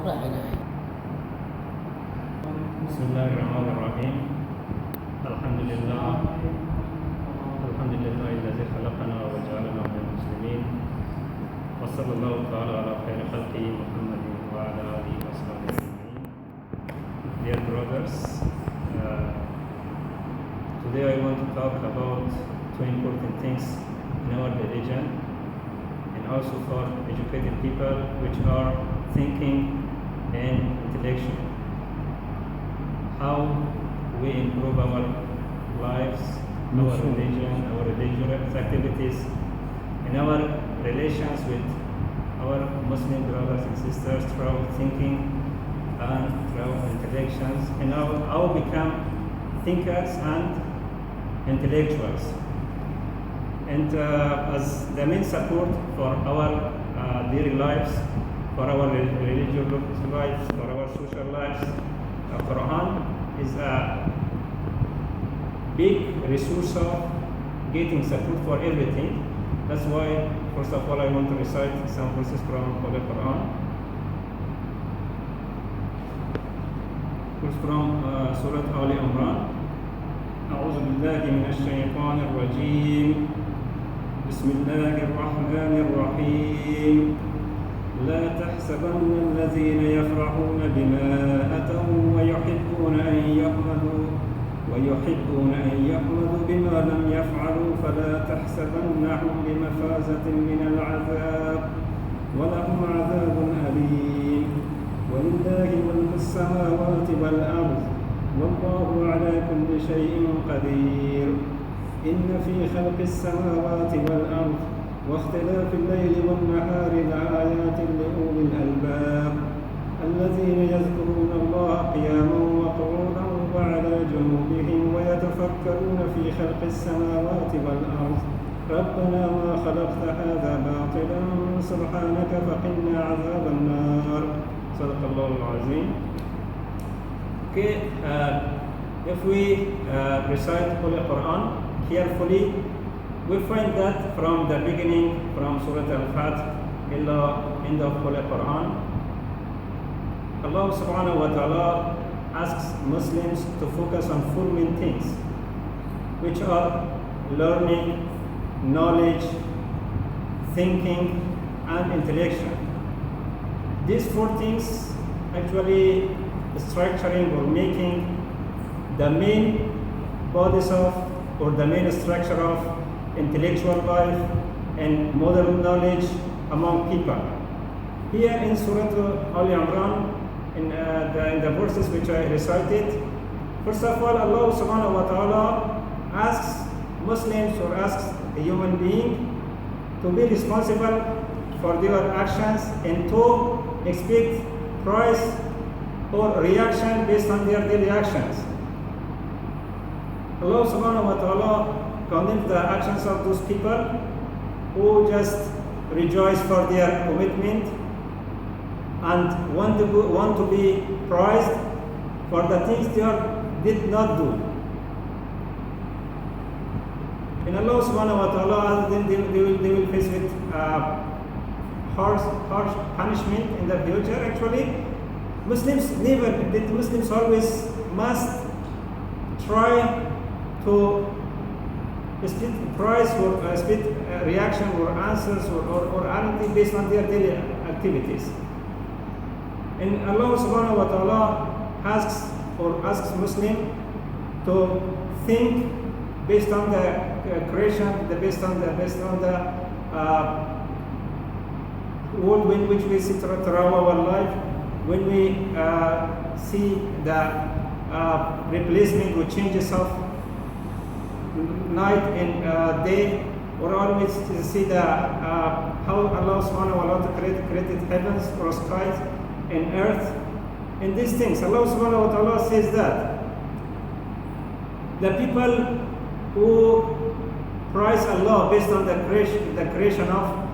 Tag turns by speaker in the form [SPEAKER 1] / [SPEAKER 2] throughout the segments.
[SPEAKER 1] بسم الله الرحمن الرحيم. الحمد لله الذي خلقنا وجعلنا من المسلمين، وصلى الله تعالى على خير خلقه محمد وعلى آله وصحبه أجمعين. Dear brothers, today I want to talk about two important things in our religion and also for educated people, which are thinking and intellection. How we improve our lives, our religion, our religious activities, and our relations with our Muslim brothers and sisters through thinking and through intellections, and how become thinkers and intellectuals. And as the main support for our daily lives, for our religious lives, for our social lives, Quran is a big resource of getting support for everything. That's why, first of all, I want to recite some verses from the Quran. First from Surah Ali Imran. أعوذ بالله من الشيطان الرجيم. بسم الله الرحمن الرحيم. لا تحسبن الذين يفرحون بما أتوا ويحبون أن يحمدوا بما لم يفعلوا فلا تحسبنهم بمفازة من العذاب ولهم عذاب أليم. ولله ملك السماوات والأرض والله على كل شيء قدير. إن في خلق السماوات والأرض واختلاف الليل والنهار لآيات لأولي الألباب الذين يذكرون الله قياما وقعودا وعلى جنوبهم ويتفكرون في خلق السماوات والأرض ربنا ما خلقت هذا باطلا سبحانك فقنا عذاب النار. صدق الله العظيم. Okay, if we recite Holy Quran carefully, we find that from the beginning, from Surah Al-Fatih till end of Holy Quran, Allah subhanahu wa ta'ala asks Muslims to focus on four main things, which are learning, knowledge, thinking, and intellection. These four things actually structuring or making the main bodies of, or the main structure of intellectual life and modern knowledge among people. Here in Surah Al Imran, in the verses which I recited, first of all, Allah subhanahu wa ta'ala asks Muslims or asks a human being to be responsible for their actions and to expect prize or reaction based on their daily actions. Allah subhanahu wa ta'ala condemns the actions of those people who just rejoice for their commitment and want to be praised for the things they did not do. And Allah subhanahu wa ta'ala, then they will face with harsh punishment in the future. Actually, Muslims always must try to split price or split reaction or answers or anything based on their daily activities. And Allah subhanahu wa ta'ala asks Muslim to think based on the creation, based on the world in which we sit throughout our life. When we see the replacement or changes of night and day, or always see how Allah subhanahu wa ta'ala created heavens or skies and earth and these things. Allah subhanahu wa ta'ala says that the people who praise Allah based on the creation of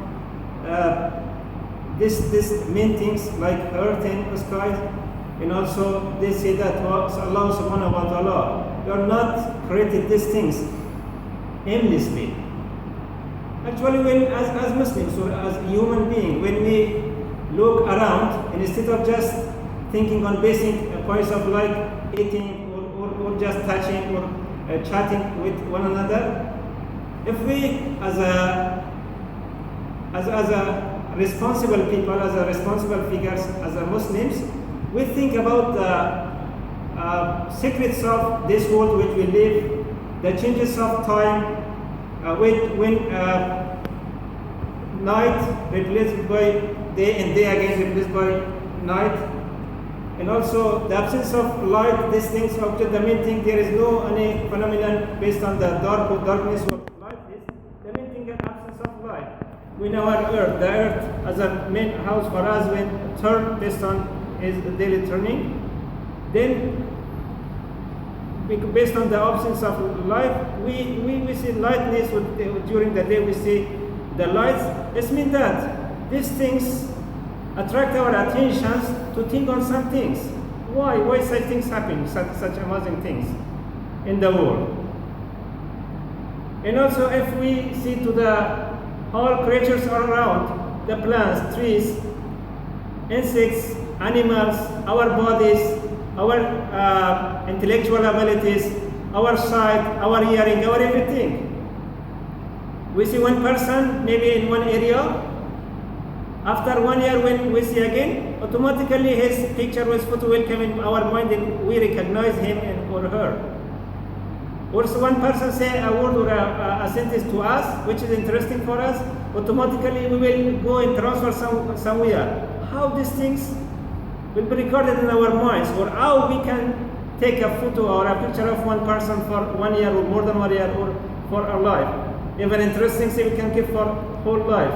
[SPEAKER 1] this main things like earth and skies, and also they say that Allah subhanahu wa ta'ala, you are not created these things aimlessly. Actually, when as Muslims or as human beings, when we look around instead of just thinking on basic points of like eating or just touching or chatting with one another. If we, as a responsible people, as a responsible figures, as a Muslims, we think about the secrets of this world which we live, the changes of time, when night replaced by day and day again replaced by night, and also the absence of light. These things, the main thing, there is no any phenomenon based on the darkness of light. Is the main thing, the absence of light. When our earth, the earth as a main house for us, when turn based on is daily turning, then based on the absence of light, we see lightness during the day. We see the lights. This means that these things attract our attentions to think on some things. Why such things happen, such amazing things in the world? And also, if we see to the all creatures around, the plants, trees, insects, animals, our bodies, our intellectual abilities, our sight, our hearing, our everything. We see one person maybe in one area. After 1 year, when we see again, automatically his picture, his photo will come in our mind and we recognize him or her. Or so one person say a word or a sentence to us, which is interesting for us, automatically we will go and transfer somewhere. How these things will be recorded in our minds, or how we can take a photo or a picture of one person for 1 year or more than 1 year or for our life. Even interesting thing we can keep for whole life.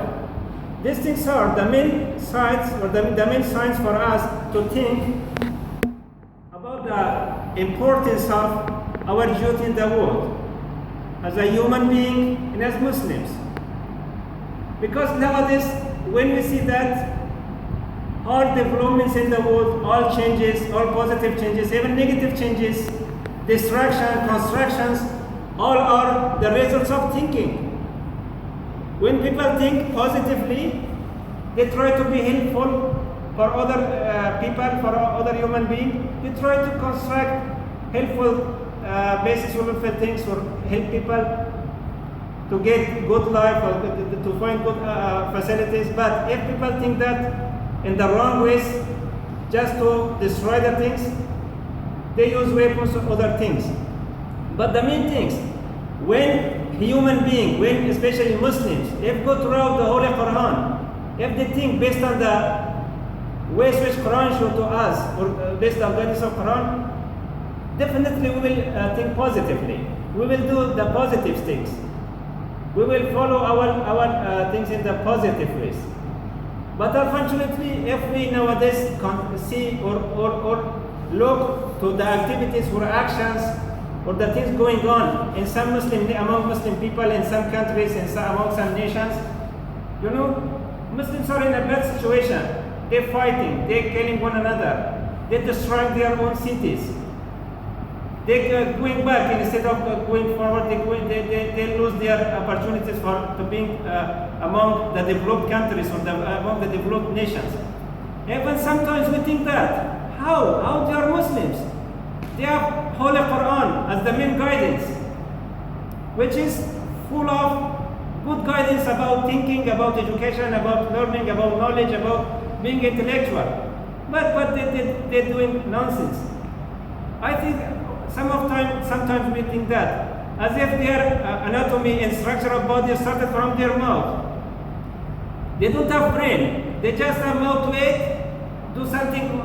[SPEAKER 1] These things are the main signs or the main signs for us to think about the importance of our duty in the world as a human being and as Muslims. Because nowadays, when we see that all developments in the world, all changes, all positive changes, even negative changes, destruction, constructions, all are the results of thinking. When people think positively, they try to be helpful for other people, for other human beings. They try to construct helpful basic helpful things for help people to get good life or to find good facilities. But if people think that in the wrong ways, just to destroy the things, they use weapons or other things. But the main things, when human being, when especially Muslims, if go throughout the Holy Quran, if they think based on the ways which Quran show to us, or based on the guidance of Quran, definitely we will think positively. We will do the positive things. We will follow our things in the positive ways. But unfortunately, if we nowadays see or look to the activities or actions or the things going on in some among Muslim people in some countries and among some nations, Muslims are in a bad situation. They're fighting, they're killing one another, they're destroying their own cities. They're going back instead of going forward. They lose their opportunities to being among the developed countries or among the developed nations. Even sometimes we think that how they are Muslims. They have Holy Quran as the main guidance, which is full of good guidance about thinking, about education, about learning, about knowledge, about being intellectual. But they're doing nonsense. I think sometimes we think that as if their anatomy and structure of body started from their mouth. They don't have brain. They just have mouth to eat, do something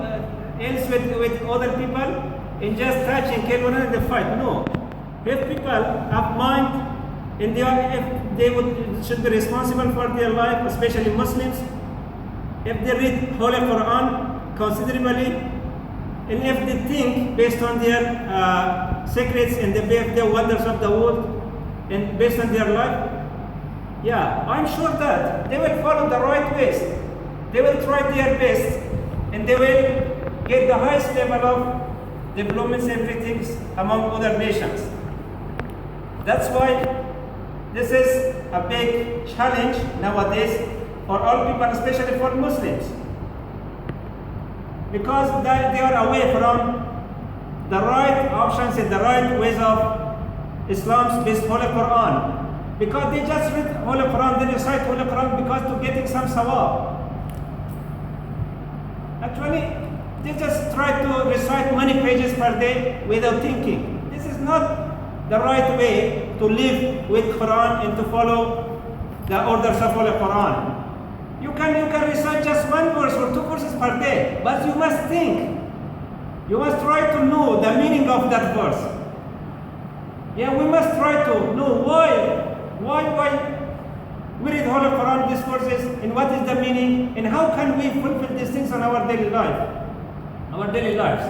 [SPEAKER 1] else with other people, and just touch and kill one another and fight. No. If people have mind, and if they should be responsible for their life, especially Muslims, if they read Holy Quran considerably, and if they think based on their secrets and the wonders of the world, and based on their life, I'm sure that they will follow the right ways. They will try their best, and they will get the highest level of developments and everything among other nations. That's why this is a big challenge nowadays for all people, especially for Muslims.
[SPEAKER 2] Because they are away from the right options and the right ways of Islam's based Holy Quran. Because they just read Holy Quran, they recite Holy Quran because to getting some sawab. Actually, they just try to recite many pages per day without thinking. This is not the right way to live with Quran and to follow the orders of Holy Quran. You can recite just one verse or two verses per day, but you must think. You must try to know the meaning of that verse. Yeah, we must try to know why we read Holy Quran, these verses, and what is the meaning, and how can we fulfill these things on our daily life, our daily lives.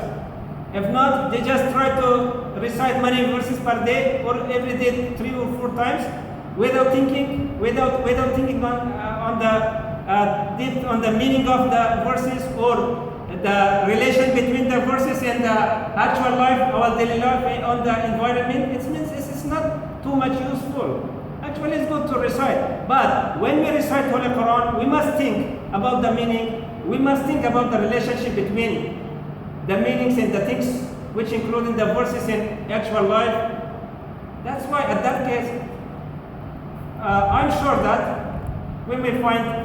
[SPEAKER 2] If not, they just try to recite many verses per day or every day 3 or 4 times without thinking, without thinking on the meaning of the verses or the relation between the verses and the actual life, our daily life, on the environment. It means this is not too much useful. Actually, it's good to recite, but when we recite Holy Quran, we must think about the meaning. We must think about the relationship between the meanings and the things which including the verses in actual life. That's why at that case, I'm sure that we may find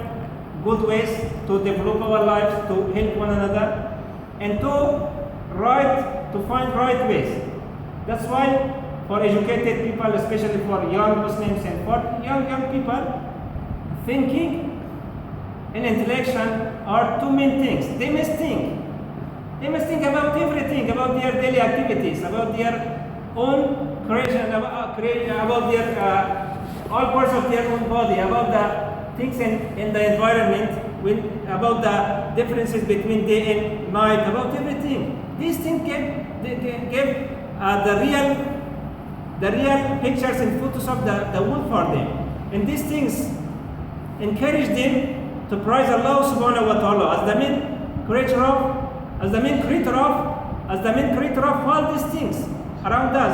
[SPEAKER 2] good ways to develop our lives, to help one another, and to find right ways. That's why for educated people, especially for young Muslims and for young people, thinking and intellection are two main things. They must think. They must think about everything, about their daily activities, about their own creation, about their all parts of their own body, about the things in the environment, about the differences between day and night, about everything. These things give the real pictures and photos of the world for them. And these things encourage them to praise Allah subhanahu wa ta'ala as the main creator of all these things around us,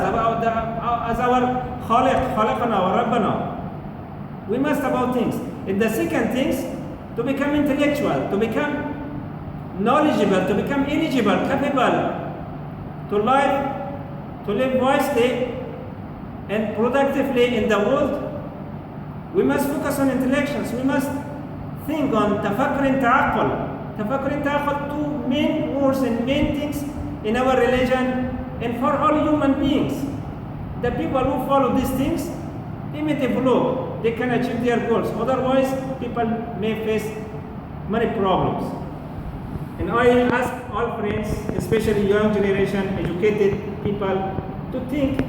[SPEAKER 2] as our Khalaqana wa Rabbana. We must about things. And the second things, to become intellectual, to become knowledgeable, to become eligible, capable to live wisely and productively in the world. We must focus on intellections. We must think on tafakkur and ta'qul. Tafakkur and ta'qul, two main words and main things in our religion and for all human beings. The people who follow these things, they may develop, they can achieve their goals. Otherwise, people may face many problems. And I ask all friends, especially young generation, educated people, to think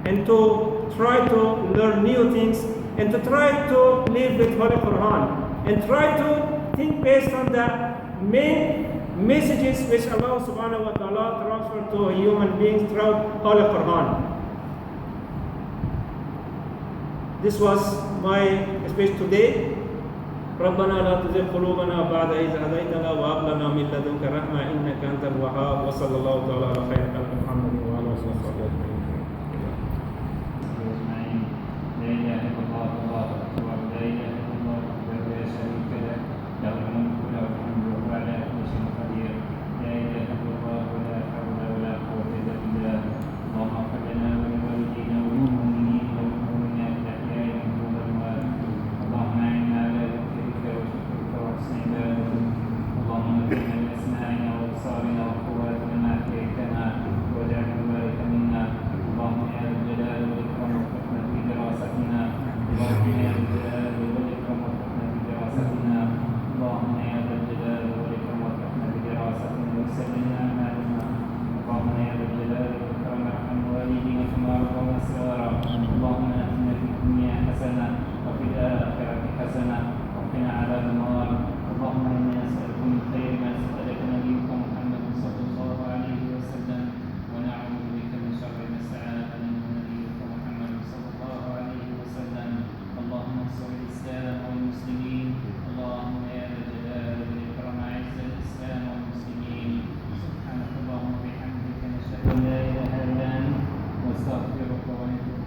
[SPEAKER 2] and to try to learn new things and to try to live with Holy Quran and try to think based on the main messages which Allah subhanahu wa ta'ala transferred to human beings throughout Holy Quran. This was my speech today. ربنا لا تزغ قلوبنا بعد إذ هديتنا وهب لنا من لدنك رحمة إنك أنت الوهاب وصلى الله تعالى على خير خلق محمد وعلى آله وصحبه أجمعين.
[SPEAKER 3] لا إله إلا الله الله أكبر لا إله إلا الله وحده لا شريك له له الملك وله الحمد وهو على كل شيء قدير لا إله إلا الله ولا حول ولا قوة إلا بالله اللهم اغفر لنا ولوالدينا وللمؤمنين والمؤمنات الأحياء منهم والأموات اللهم أعنا على ذكرك وشكرك وحسن عبادتك اللهم متعنا بأسماعنا وأبصارنا وقواتنا ما أحييتنا واجعل الوارث منا اللهم يا ذا الجلال والإكرام وفقنا في دراستنا اللهم يا ذا الجلال والإكرام وفقنا في دراستنا اللهم يا ذا الجلال والإكرام وفقنا في دراستنا ويسر لنا أعمالنا اللهم يا ذا الجلال والإكرام ارحم والدينا كما ربونا صغارا اللهم آتنا في الدنيا حسنة وفي الآخرة حسنة وقنا عذاب النار اللهم إنا نسألك من خير ما سألك نبيك محمد صلى الله عليه وسلم ونعوذ بك من شر ما استعاذ منه نبيك محمد صلى الله عليه وسلم اللهم انصر الإسلام والمسلمين اللهم يا ذا الجلال والإكرام أعز الإسلام والمسلمين سبحانك اللهم وبحمدك نشهد أن لا إله إلا أنت واستغفرك ونتوب